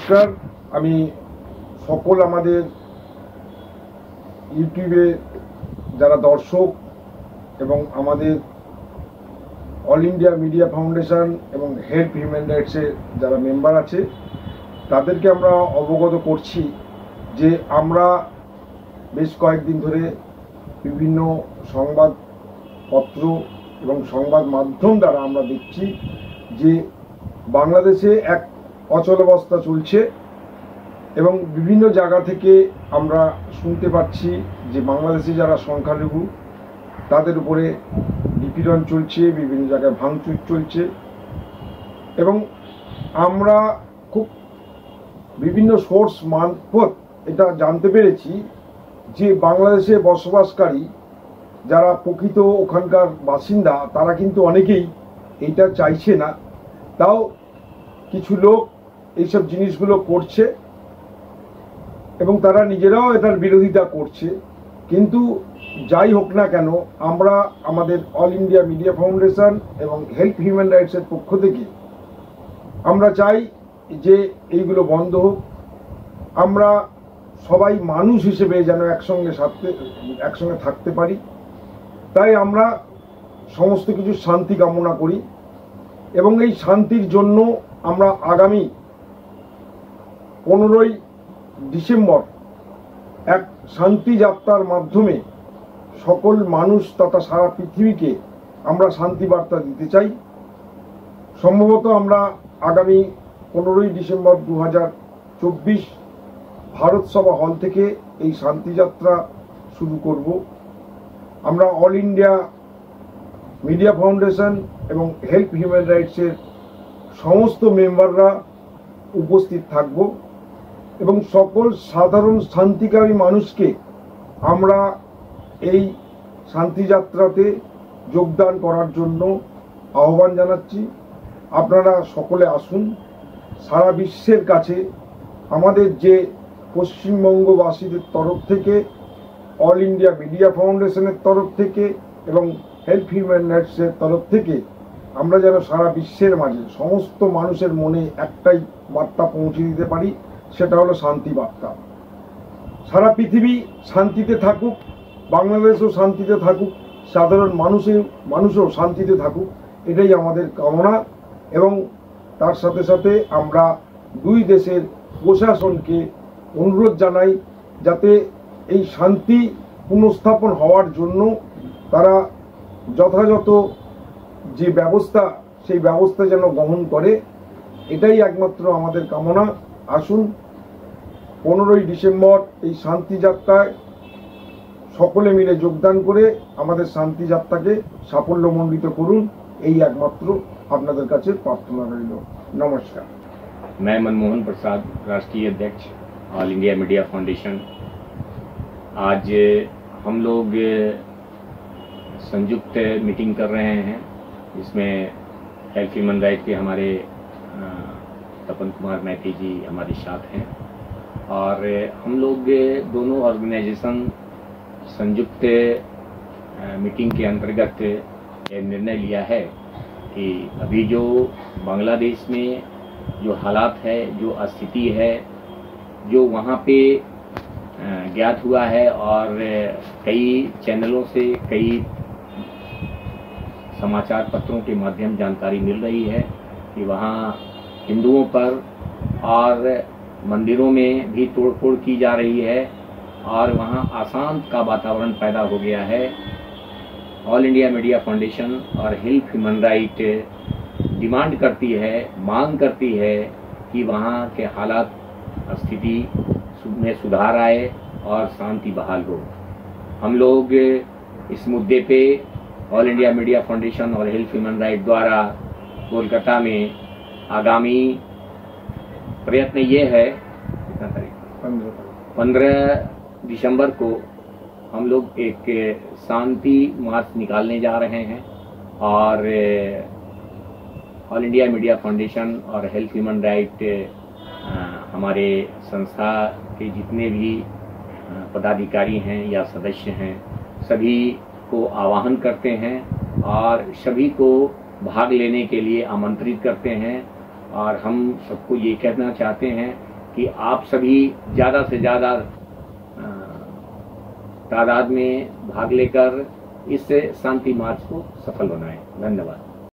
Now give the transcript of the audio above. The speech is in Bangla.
নমস্কার। আমি সকল আমাদের ইউটিউবে যারা দর্শক এবং আমাদের অল ইন্ডিয়া মিডিয়া ফাউন্ডেশন এবং হেল্প হিউম্যান রাইটসের যারা মেম্বার আছে তাদেরকে আমরা অবগত করছি যে আমরা বেশ কয়েকদিন ধরে বিভিন্ন সংবাদপত্র এবং সংবাদ মাধ্যম দ্বারা আমরা দেখছি যে বাংলাদেশে এক অচলাবস্থা চলছে এবং বিভিন্ন জায়গা থেকে আমরা শুনতে পাচ্ছি যে বাংলাদেশে যারা সংখ্যালঘু তাদের উপরে নিপীড়ন চলছে, বিভিন্ন জায়গায় ভাঙচুর চলছে এবং আমরা খুব বিভিন্ন সোর্স মারফত এটা জানতে পেরেছি যে বাংলাদেশে বসবাসকারী যারা প্রকৃত ওখানকার বাসিন্দা তারা কিন্তু অনেকেই এইটা চাইছে না, তাও কিছু লোক এইসব জিনিসগুলো করছে এবং তারা নিজেরাও এটার বিরোধিতা করছে। কিন্তু যাই হোক না কেন, আমরা আমাদের অল ইন্ডিয়া মিডিয়া ফাউন্ডেশন এবং হেল্প হিউম্যান রাইটসের পক্ষ থেকে আমরা চাই যে এইগুলো বন্ধ হোক। আমরা সবাই মানুষ হিসেবে যেন একসঙ্গে থাকতে পারি, তাই আমরা সমস্ত কিছু শান্তি কামনা করি এবং এই শান্তির জন্য আমরা আগামী 15ই ডিসেম্বর এক শান্তি যাত্রার মাধ্যমে সকল মানুষ তথা সারা পৃথিবীকে আমরা শান্তি বার্তা দিতে চাই। সম্ভবত আমরা আগামী 15ই ডিসেম্বর 2024 ভারত সভা হল থেকে এই শান্তি যাত্রা শুরু করব। আমরা অল ইন্ডিয়া মিডিয়া ফাউন্ডেশন এবং হেল্প হিউম্যান রাইটসের সমস্ত মেম্বাররা উপস্থিত থাকব এবং সকল সাধারণ শান্তিকামী মানুষকে আমরা এই শান্তিযাত্রাতে যোগদান করার জন্য আহ্বান জানাচ্ছি। আপনারা সকলে আসুন। সারা বিশ্বের কাছে আমাদের যে পশ্চিমবঙ্গবাসীদের তরফ থেকে, অল ইন্ডিয়া মিডিয়া ফাউন্ডেশনের তরফ থেকে এবং হেল্প হিউম্যান রাইটসের তরফ থেকে আমরা যেন সারা বিশ্বের মাঝে সমস্ত মানুষের মনে একটাই বার্তা পৌঁছে দিতে পারি, সেটা হলো শান্তি বার্তা। সারা পৃথিবী শান্তিতে থাকুক, বাংলাদেশও শান্তিতে থাকুক, সাধারণ মানুষও শান্তিতে থাকুক, এটাই আমাদের কামনা। এবং তার সাথে সাথে আমরা দুই দেশের প্রশাসনকে অনুরোধ জানাই যাতে এই শান্তি পুনঃস্থাপন হওয়ার জন্য তারা যথাযথ যে ব্যবস্থা সেই ব্যবস্থা যেন গ্রহণ করে, এটাই একমাত্র আমাদের কামনা। আসুন 15ই ডিসেম্বর এই শান্তি যাত্রায় সকলে মিলে যোগদান করে আমাদের শান্তি যাত্রাকে সাফল্যমণ্ডিত করুন, এই একমাত্র আপনাদের কাছে প্রার্থনা রইল। নমস্কার। मैं मनमोहन प्रसाद, राष्ट्रीय अध्यक्ष ऑल इंडिया मीडिया फाउंडेशन। आज हम लोग संयुक्त मीटिंग कर रहे हैं, इसमें हेल्प ह्यूमन राइट के हमारे तपन कुमार मैती जी हमारे साथ हैं और हम लोग दोनों ऑर्गेनाइजेशन संयुक्त मीटिंग के अंतर्गत ये निर्णय लिया है कि अभी जो बांग्लादेश में जो हालात है, जो स्थिति है, जो वहाँ पे ज्ञात हुआ है और कई चैनलों से, कई समाचार पत्रों के माध्यम जानकारी मिल रही है कि वहाँ हिंदुओं पर और मंदिरों में भी तोड़फोड़ की जा रही है और वहाँ अशांत का वातावरण पैदा हो गया है। ऑल इंडिया मीडिया फाउंडेशन और हेल्प ह्यूमन राइट डिमांड करती है, मांग करती है कि वहाँ के हालात स्थिति में सुधार आए और शांति बहाल हो। हम लोग इस मुद्दे पे ऑल इंडिया मीडिया फाउंडेशन और हेल्प ह्यूमन राइट द्वारा कोलकाता में आगामी प्रयत्न ये है 15 दिसंबर को हम लोग एक शांति मार्च निकालने जा रहे हैं और ऑल इंडिया मीडिया फाउंडेशन और हेल्प ह्यूमन राइट हमारे संस्था के जितने भी पदाधिकारी हैं या सदस्य हैं सभी को आह्वान करते हैं और सभी को भाग लेने के लिए आमंत्रित करते हैं और हम सबको ये कहना चाहते हैं कि आप सभी ज़्यादा से ज़्यादा तादाद में भाग लेकर इस शांति मार्च को सफल बनाएं। धन्यवाद।